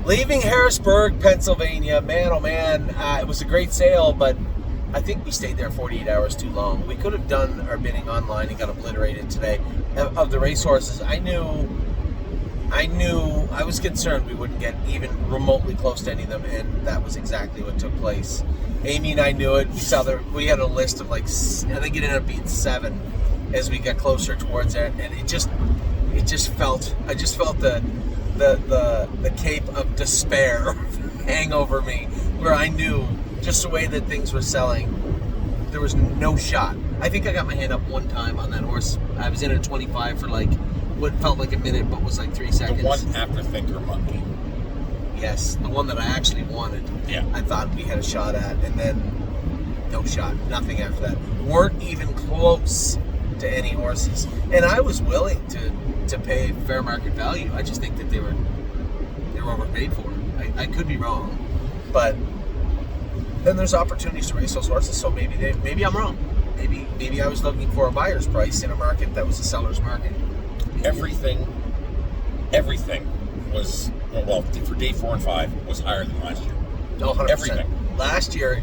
Leaving Harrisburg, Pennsylvania, man, oh man, it was a great sale, but I think we stayed there 48 hours too long. We could have done our bidding online and got obliterated today. Of the racehorses, I was concerned we wouldn't get even remotely close to any of them, and that was exactly what took place. Amy and I knew it. We had a list of like, I think it ended up being 7 as we got closer towards it, and I just felt the cape of despair hang over me, where I knew just the way that things were selling, there was no shot. I think I got my hand up one time on that horse. I was in at 25 for like what felt like a minute, but was like 3 seconds. The one after Thinker Monkey. Yes, the one that I actually wanted. Yeah. I thought we had a shot at, and then no shot, nothing after that. Weren't even close to any horses, and I was willing to pay fair market value. I just think that they were overpaid for. I could be wrong, but then there's opportunities to race those horses. So maybe I'm wrong. Maybe I was looking for a buyer's price in a market that was a seller's market. Everything was, well, for day 4 and 5 was higher than last year. Oh, 100%. Everything. Last year,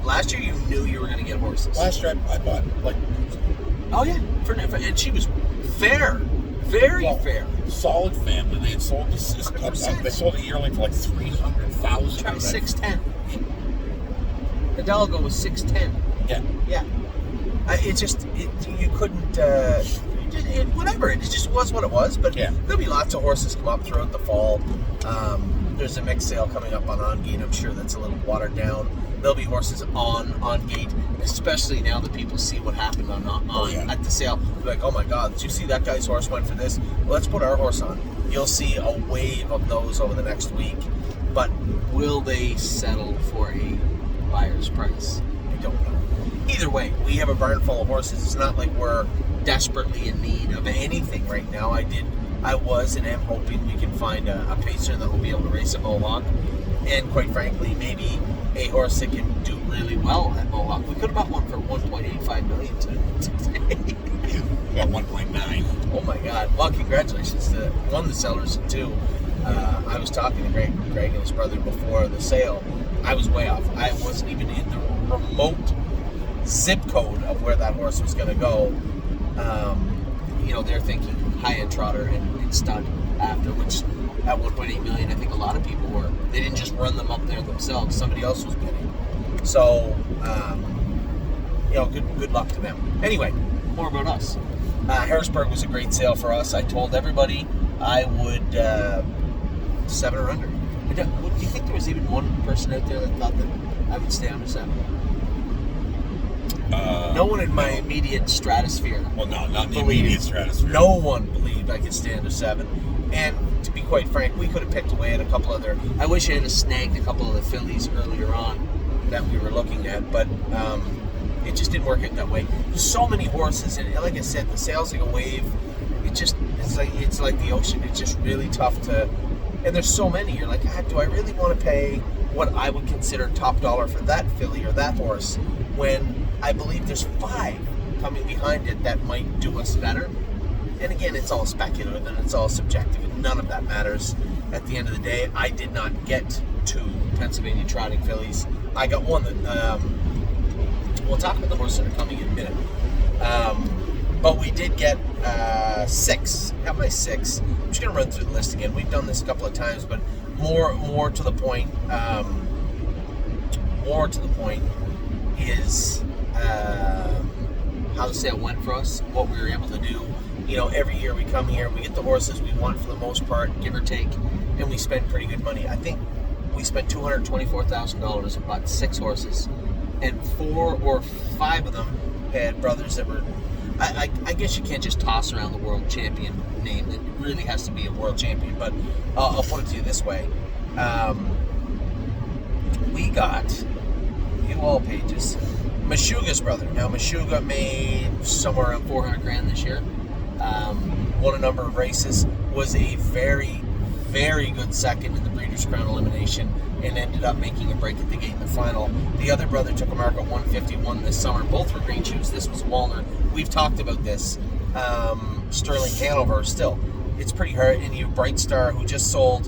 last year you knew you were going to get horses. Last year I bought like. Oh yeah, and she was fair, very fair. Solid family. They had sold this. They sold a yearling for like $300,000. Try 610. Hidalgo was 610. Yeah. Yeah. You couldn't. Whatever. It just was what it was. But there'll be lots of horses come up throughout the fall. There's a mixed sale coming up on gate. I'm sure that's a little watered down. There'll be horses on gate, especially now that people see what happened at the sale. They're like, oh my God, did you see that guy's horse went for this? Well, let's put our horse on. You'll see a wave of those over the next week. But will they settle for a buyer's price? I don't know. Either way, we have a barn full of horses. It's not like we're desperately in need of anything right now. I was and am hoping we can find a pacer that will be able to race at Mohawk. And quite frankly, maybe a horse that can do really well at Mohawk. We could have bought one for $1.85 million today. Well, 1.9. Oh my God! Well, congratulations to one, the sellers, and two. I was talking to Greg and his brother before the sale. I was way off. I wasn't even in the remote zip code of where that horse was going to go. They're thinking high-end trotter and stud after, which at 1.8 million, I think a lot of people were. They didn't just run them up there themselves. Somebody else was bidding. So, good luck to them. Anyway, more about us. Harrisburg was a great sale for us. I told everybody I would 7 or under. Do you think there was even one person out there that thought that I would stay under 7? No one in my immediate stratosphere. Well, no, not in the immediate stratosphere. No one believed I could stay under 7. And to be quite frank, we could have picked away at a couple other. I wish I had snagged a couple of the fillies earlier on that we were looking at, but it just didn't work out that way. There's so many horses, and like I said, the sale's like a wave. It's like the ocean. It's just really tough to. And there's so many. You're like, do I really want to pay what I would consider top dollar for that filly or that horse when I believe there's 5 coming behind it that might do us better? And again, it's all speculative and it's all subjective, and none of that matters. At the end of the day, I did not get 2 Pennsylvania trotting fillies. I got one that, we'll talk about the horses that are coming in a minute. But we did get 6. Got my 6. I'm just going to run through the list again. We've done this a couple of times, but more to the point. More to the point is how the sale went for us, what we were able to do. Every year we come here, we get the horses we want for the most part, give or take, and we spend pretty good money. I think we spent $224,000 and bought 6 horses, and 4 or 5 of them had brothers that were. I guess you can't just toss around the world champion name. It really has to be a world champion. But I'll put it to you this way: we got all pages. Meshuggah's brother. Now Meshuggah made somewhere around $400,000 this year. Won a number of races. Was a very, very good second in the Breeders' Crown elimination, and ended up making a break at the gate in the final. The other brother took a mark at 151 this summer. Both were green shoes. This was Walner. We've talked about this. Sterling Hanover still. it's pretty hard. And you have Bright Star, who just sold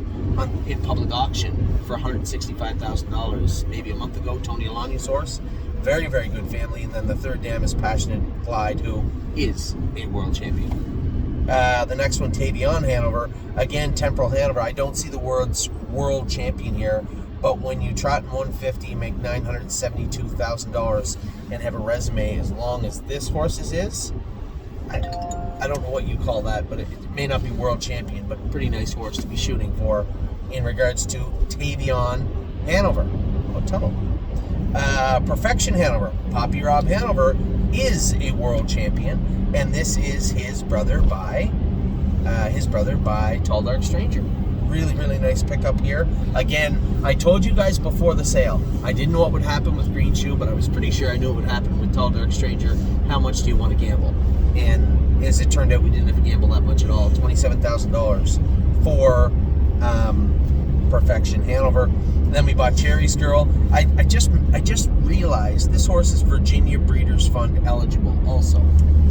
in public auction for $165,000 maybe a month ago. Tony Alani's horse, very, very good family. And then the third dam is Passionate Clyde, who is a world champion. The next one, Tavion Hanover, again Temporal Hanover. I don't see the world champion here, but when you trot in 150, make $972,000, and have a resume as long as this horse's is, I don't know what you call that, but it may not be world champion, but pretty nice horse to be shooting for in regards to Tavion Hanover. Hotel. Perfection Hanover. Poppy Rob Hanover is a world champion, and this is his brother by Tall Dark Stranger. Really, really nice pickup here. Again, I told you guys before the sale, I didn't know what would happen with Green Shoe, but I was pretty sure I knew what would happen with Tall Dark Stranger. How much do you want to gamble? And as it turned out, we didn't have to gamble that much at all. $27,000 for Perfection Hanover. Then we bought Cherry's Girl. I just realized this horse is Virginia Breeders' Fund eligible also.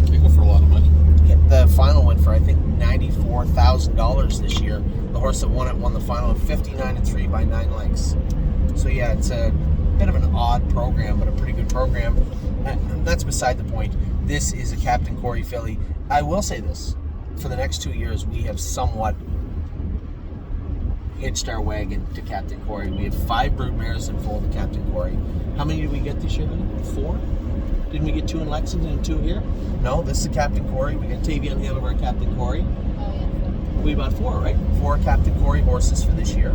They go for a lot of money. The final went for, I think, $94,000 this year. The horse that won the final at 59-3 by 9 lengths. So yeah, it's a bit of an odd program, but a pretty good program. And that's beside the point. This is a Captain Corey filly. I will say this: for the next 2 years, we have somewhat hitched our wagon to Captain Corey. We have 5 broodmares in full to Captain Corey. How many did we get this year? 4? Didn't we get 2 in Lexington and 2 here? No, this is Captain Corey. We got Tavion Hanover and Captain Corey. Oh, yeah. We bought 4, right? 4 Captain Corey horses for this year.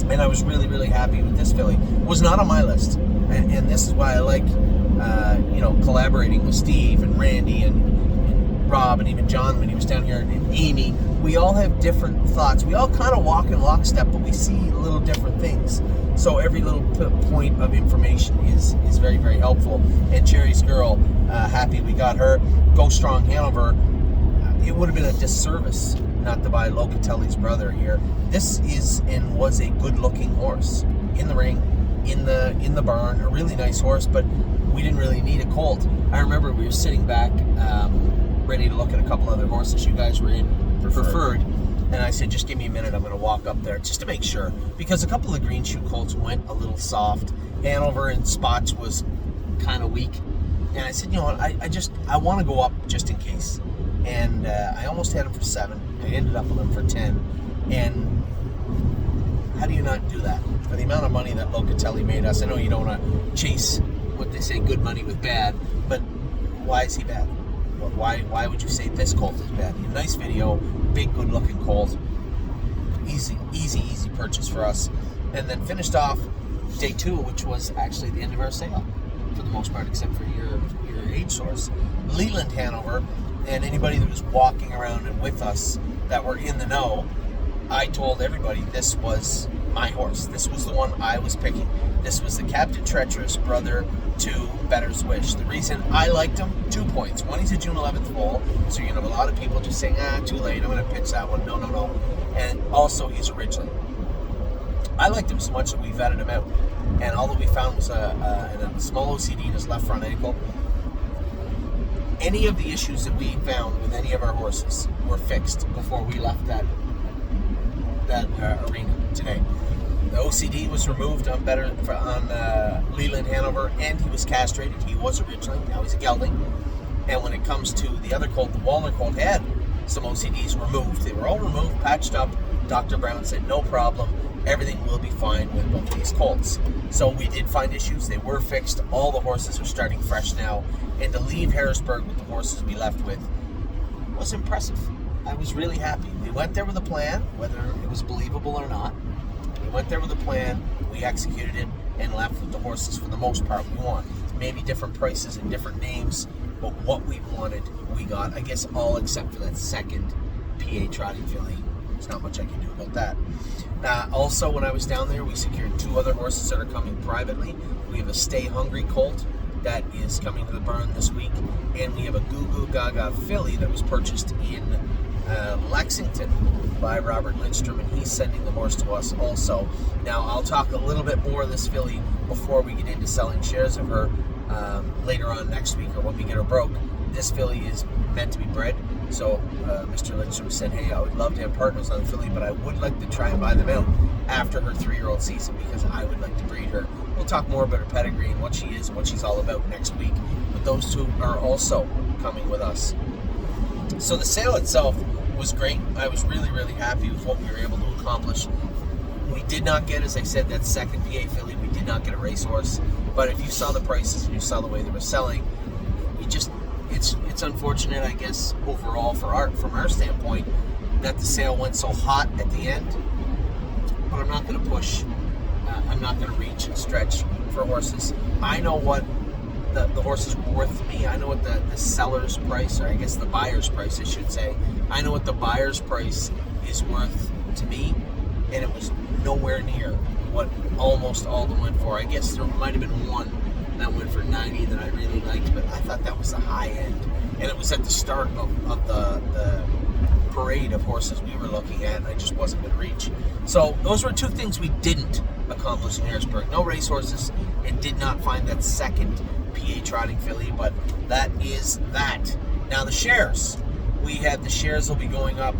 And I was really, really happy with this filly. Was not on my list. And this is why I like, collaborating with Steve and Randy and Rob and even John when he was down here, and Amy. We all have different thoughts. We all kind of walk in lockstep, but we see little different things. So every little point of information is very, very helpful. And Cherry's Girl, happy we got her. Go Strong Hanover. It would have been a disservice not to buy Locatelli's brother here. This is and was a good-looking horse in the ring, in the barn. A really nice horse, but we didn't really need a colt. I remember we were sitting back, ready to look at a couple other horses you guys were in preferred. And I said, just give me a minute, I'm going to walk up there just to make sure. Because a couple of Green Shoe colts went a little soft. Hanover in spots was kind of weak. And I said, you know what, I want to go up just in case. And I almost had him for 7. I ended up with him for 10. And how do you not do that? For the amount of money that Locatelli made us, I know you don't want to chase what they say good money with bad, but why is he bad? Why would you say this colt is bad? A nice video, big, good-looking colt. Easy purchase for us. And then finished off day 2, which was actually the end of our sale, for the most part, except for your age source. Leland Hanover, and anybody that was walking around and with us that were in the know, I told everybody this was my horse. This was the one I was picking. This was the Captain Treacherous brother to Better's Wish. The reason I liked him, 2 points. One, he's a June 11th foal, so you're going to have a lot of people just saying, too late, I'm going to pitch that one. No. And also, he's original. I liked him so much that we vetted him out. And all that we found was a small OCD in his left front ankle. Any of the issues that we found with any of our horses were fixed before we left that arena today. The OCD was removed on Leland Hanover, and he was castrated. He was originally, now he's a gelding. And when it comes to the other colt, the Walnut colt had some OCDs removed. They were all removed, patched up. Dr. Brown said, no problem, everything will be fine with both these colts. So we did find issues. They were fixed. All the horses are starting fresh now. And to leave Harrisburg with the horses we left with was impressive. I was really happy. We went there with a plan, whether it was believable or not. We went there with a plan, we executed it, and left with the horses for the most part we want. Maybe different prices and different names, but what we wanted, we got. I guess all except for that second PA trotting filly. There's not much I can do about that. Also, when I was down there, we secured 2 other horses that are coming privately. We have a Stay Hungry colt that is coming to the barn this week, and we have a Goo Goo Gaga filly that was purchased in Lexington by Robert Lindstrom, and he's sending the horse to us also. Now, I'll talk a little bit more of this filly before we get into selling shares of her later on next week, or when we get her broke. This filly is meant to be bred So Mr. Lindstrom said, hey, I would love to have partners on the filly, but I would like to try and buy them out after her 3-year-old season because I would like to breed her. We'll talk more about her pedigree and what she is and what she's all about next week. But those two are also coming with us. So the sale itself was great. I was really, really happy with what we were able to accomplish. We did not get, as I said, that second PA filly. We did not get a racehorse. But if you saw the prices and you saw the way they were selling, it's unfortunate, I guess, overall from our standpoint, that the sale went so hot at the end. But I'm not going to push. I'm not going to reach and stretch for horses. I know what the horse is worth to me. I know what the seller's price, or I guess the buyer's price, I should say. I know what the buyer's price is worth to me, and it was nowhere near what almost all of them went for. I guess there might have been one that went for 90 that I really liked, but I thought that was the high end, and it was at the start of the parade of horses we were looking at, and I just wasn't going to reach. So those were two things we didn't accomplish in Harrisburg. No racehorses, and did not find that second PA trotting filly, but that is that. Now the shares. We had the shares will be going up.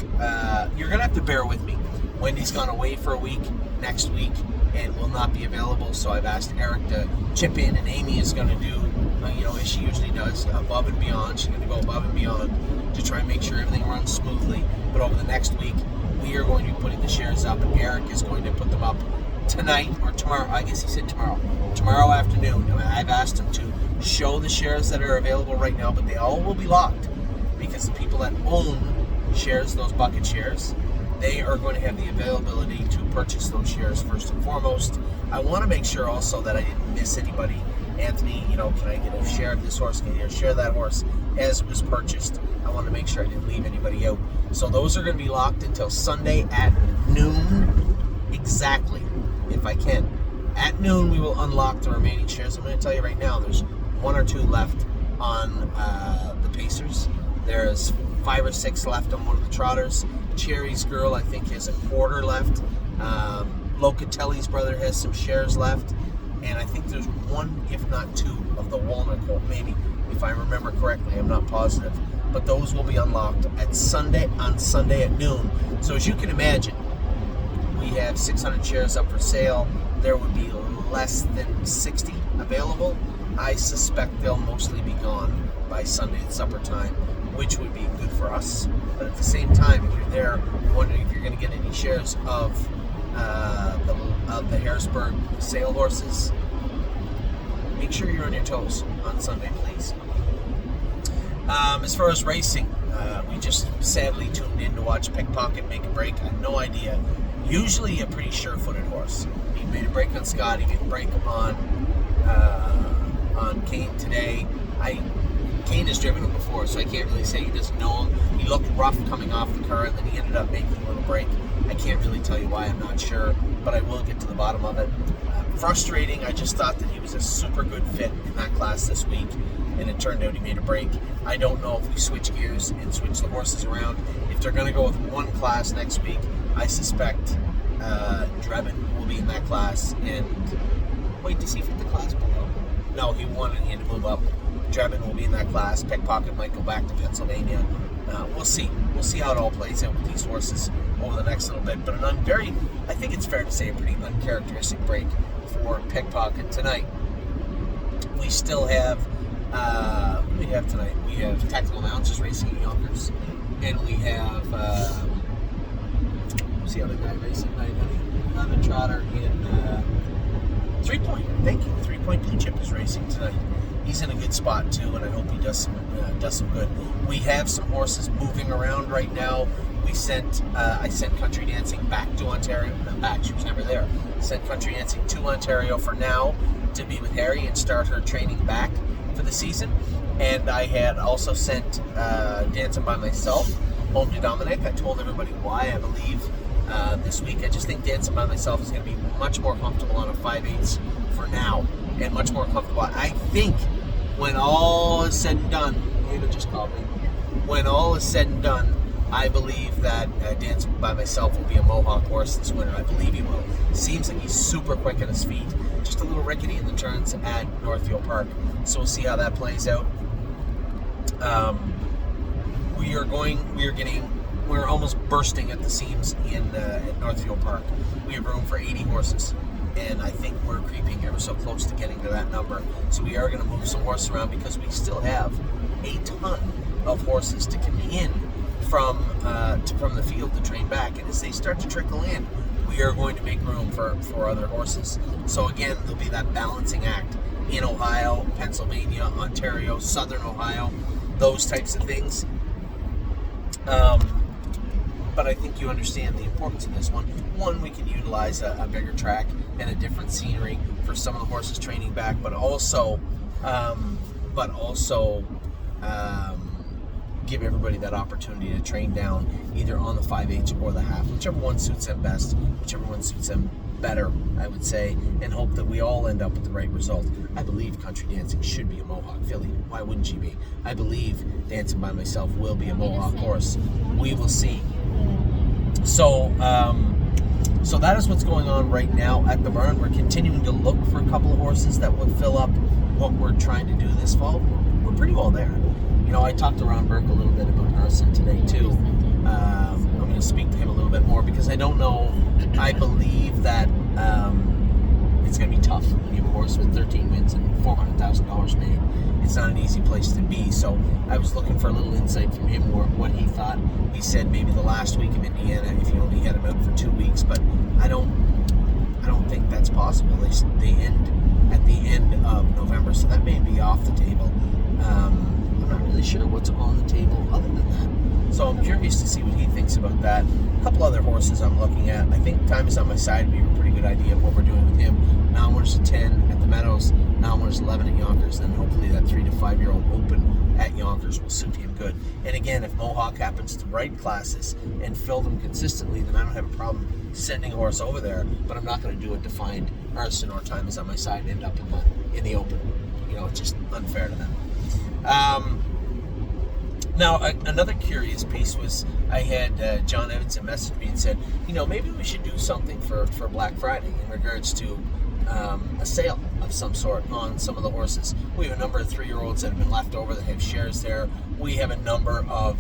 You're going to have to bear with me. Wendy's gone away for a week next week and will not be available, so I've asked Eric to chip in, and Amy is going to do, as she usually does, above and beyond. She's going to go above and beyond to try and make sure everything runs smoothly. But over the next week, we are going to be putting the shares up, and Eric is going to put them up tonight or tomorrow. I guess he said tomorrow afternoon. I've asked him to show the shares that are available right now, but they all will be locked because the people that own shares, those bucket shares, they are going to have the availability to purchase those shares first and foremost. I want to make sure also that I didn't miss anybody. Anthony, can I get a share of this horse? Can I get a share of that horse as it was purchased? I want to make sure I didn't leave anybody out. So those are going to be locked until Sunday at noon exactly, if I can. At noon, we will unlock the remaining shares. I'm going to tell you right now, there's 1 or 2 left on the Pacers. There's 5 or 6 left on one of the trotters. Cherry's Girl, I think, has a quarter left. Locatelli's brother has some shares left. And I think there's 1, if not 2, of the Walnut Colt, maybe, if I remember correctly. I'm not positive. But those will be unlocked on Sunday at noon. So as you can imagine, we have 600 shares up for sale. There would be less than 60 available. I suspect they'll mostly be gone by Sunday at supper time, which would be good for us. But at the same time, if you're there wondering if you're going to get any shares of the Harrisburg sale horses, make sure you're on your toes on Sunday, please. As far as racing, we just sadly tuned in to watch Pickpocket make a break. I had no idea. Usually a pretty sure-footed horse. He made a break on Scott. He made a break on Kane today. Kane has driven him before, so I can't really say he doesn't know him. He looked rough coming off the car, and then he ended up making a little break. I can't really tell you why, I'm not sure, but I will get to the bottom of it. Frustrating, I just thought that he was a super good fit in that class this week, and it turned out he made a break. I don't know if we switch gears and switch the horses around. If they're going to go with one class next week, I suspect Drebin will be in that class, and wait, does he fit the class below? No, he won and he had to move up. Drebin will be in that class. Pickpocket might go back to Pennsylvania. We'll see. We'll see how it all plays out with these horses over the next little bit. But I think it's fair to say, a pretty uncharacteristic break for Pickpocket tonight. We still have, what do we have tonight? We have Tactical Mounts racing at Yonkers. And we have, who's the other guy racing tonight, honey? Another trotter in 3 Point. Thank you. 3 Point Blue Chip is racing tonight. He's in a good spot too, and I hope he does some good. We have some horses moving around right now. I sent Country Dancing back to Ontario. Not back, she was never there. Sent Country Dancing to Ontario for now to be with Harry and start her training back for the season. And I had also sent Dancing by Myself home to Dominic. I told everybody why I believe this week. I just think Dancing by Myself is going to be much more comfortable on a 5/8 for now, and much more comfortable. I think when all is said and done, Ava just called me. When all is said and done, I believe that Dancing by Myself will be a Mohawk horse this winter. I believe he will. Seems like he's super quick on his feet. Just a little rickety in the turns at Northfield Park. So we'll see how that plays out. we're almost bursting at the seams at Northfield Park. We have room for 80 horses, and I think we're creeping ever so close to getting to that number. So we are going to move some horses around because we still have a ton of horses to come in from the field to train back, and as they start to trickle in, we are going to make room for other horses. So again, there'll be that balancing act in Ohio, Pennsylvania, Ontario, Southern Ohio, those types of things. But I think you understand the importance of this one. One, we can utilize a bigger track and a different scenery for some of the horses training back, but also give everybody that opportunity to train down either on the 5/8 or the half, whichever one suits them best, whichever one suits them better, I would say, and hope that we all end up with the right result. I believe country dancing should be a Mohawk filly. Why wouldn't she be? I believe Dancing by Myself will be a Mohawk horse. We will see. So that is what's going on right now at the barn. We're continuing to look for a couple of horses that would fill up what we're trying to do this fall. We're pretty well there. You know, I talked to Ron Burke a little bit about Arson today too. I'm going to speak to him a little bit more because I don't know. I believe that it's going to be tough when you have a horse with 13 wins and $400,000 made. It's not an easy place to be. So I was looking for a little insight from him or what he thought. He said maybe the last week of Indiana if you only had him out for 2 weeks, but I don't think that's possible. They end at the end of November, so that may be off the table. I'm not really sure what's on the table other than that. So I'm curious to see what he thinks about that. A couple other horses I'm looking at. I think Time Is On My Side. We have a pretty good idea of what we're doing with him. Now winners at 10 at the Meadows. Now winners 11 at Yonkers. Then hopefully that 3 to 5 year old Open at Yonkers will suit him good. And again, if Mohawk happens to ride classes and fill them consistently, then I don't have a problem sending a horse over there. But I'm not going to do it to find Arson or Time Is On My Side and end up in the Open. You know, it's just unfair to them. Now, another curious piece was I had John Evanson message me and said, you know, maybe we should do something for Black Friday in regards to a sale of some sort on some of the horses. We have a number of 3-year-olds that have been left over that have shares there. We have a number of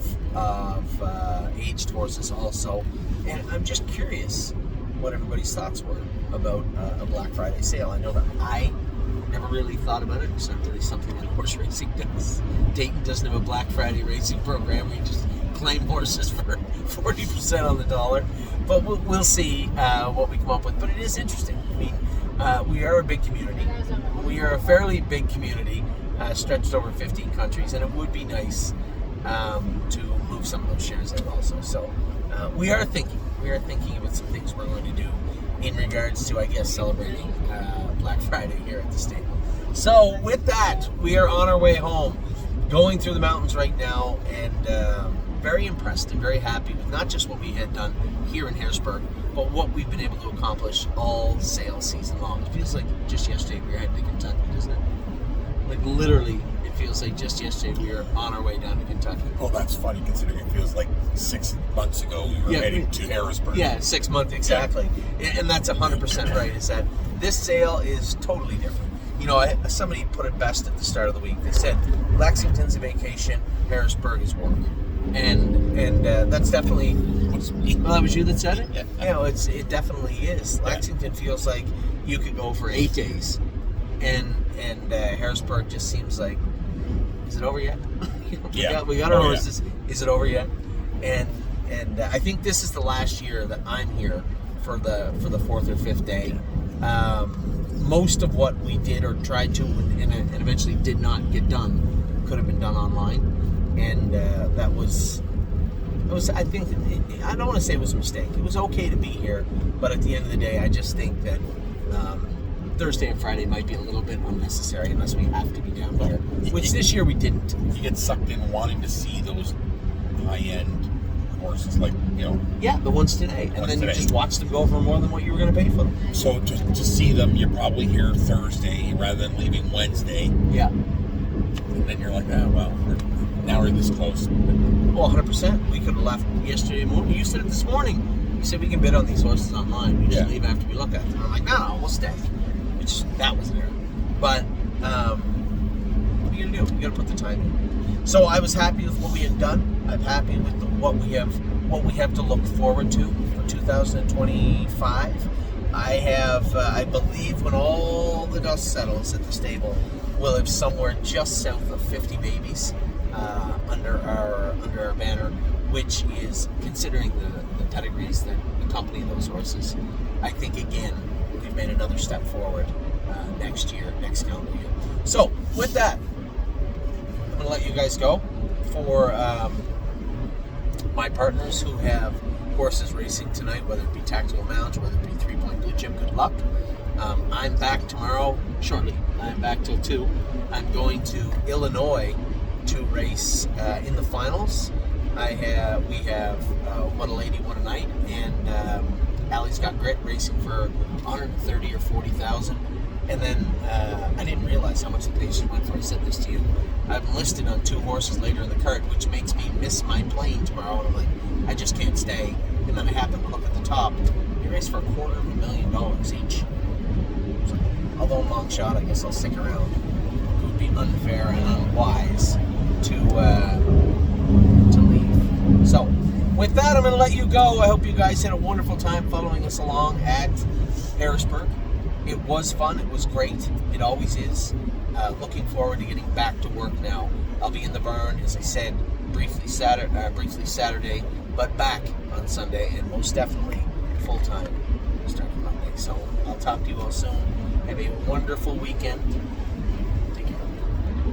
aged horses also. And I'm just curious what everybody's thoughts were about a Black Friday sale. I know that I never really thought about it. It's not really something that horse racing does. Dayton doesn't have a Black Friday racing program where you just claim horses for 40% on the dollar. But we'll see what we come up with. But it is interesting. I mean, we are a big community. We are a fairly big community stretched over 15 countries, and it would be nice to move some of those shares out also. So we are thinking about some things we're going to do in regards to, I guess, celebrating Black Friday here at the stable. So with that, we are on our way home, going through the mountains right now, and very impressed and very happy with not just what we had done here in Harrisburg, but what we've been able to accomplish all sales season long. It feels like just yesterday we were heading to Kentucky, doesn't it? Like literally, it feels like just yesterday we were on our way down to Kentucky. Oh, that's funny considering it feels like 6 months ago we were heading to Harrisburg. Yeah, 6 months, exactly. Yeah. And that's 100% right, is that this sale is totally different. You know, somebody put it best at the start of the week. They said, Lexington's a vacation, Harrisburg is work. And that's definitely... Well, that was you that said it? Yeah. You know, it definitely is. Lexington feels like you could go for 8 days. And Harrisburg just seems like, is it over yet? We got our horses. Yeah. Is it over yet? And I think this is the last year that I'm here for the 4th or 5th day. Most of what we did or tried to and eventually did not get done could have been done online, and that was I think I don't want to say it was a mistake. It was okay to be here, but at the end of the day, I just think that Thursday and Friday might be a little bit unnecessary unless we have to be down here, which this year we didn't. You get sucked in wanting to see those high-end horses, like, you know. Yeah, the ones today. And then you just watch them go for more than what you were going to pay for them. So to see them, you're probably here Thursday rather than leaving Wednesday. Yeah. And then you're like, well, now we're this close. Well, 100%. We could have left yesterday morning. You said it this morning. You said we can bid on these horses online. We just leave after we look at them. And I'm like, no, we'll stay. Which, that was there. But, you gonna do? You gotta put the time in. So I was happy with what we had done. I'm happy with what we have to look forward to for 2025. I believe when all the dust settles at the stable, we'll have somewhere just south of 50 babies under our banner, which is, considering the pedigrees that accompany those horses, I think again we've made another step forward next calendar year. So with that, I'm going to let you guys go. For my partners who have horses racing tonight, whether it be Tactical Mounts, whether it be 3-Point Blue Chip, good luck. I'm back tomorrow shortly. I'm back till 2. I'm going to Illinois to race in the finals. We have One a Lady, One a Night, and Allie's Got Grit racing for 130 or 40,000. And then I didn't realize how much the paces went for. I said this to you. I'm listed on 2 horses later in the card, which makes me miss my plane tomorrow. And I'm like, I just can't stay. And then I happen to look at the top. They race for $250,000 each. So, although long shot, I guess I'll stick around. It would be unfair and unwise to leave. So, with that, I'm going to let you go. I hope you guys had a wonderful time following us along at Harrisburg. It was fun. It was great. It always is. Looking forward to getting back to work now. I'll be in the barn, as I said, briefly Saturday, but back on Sunday, and most definitely full-time starting Monday. So I'll talk to you all soon. Have a wonderful weekend.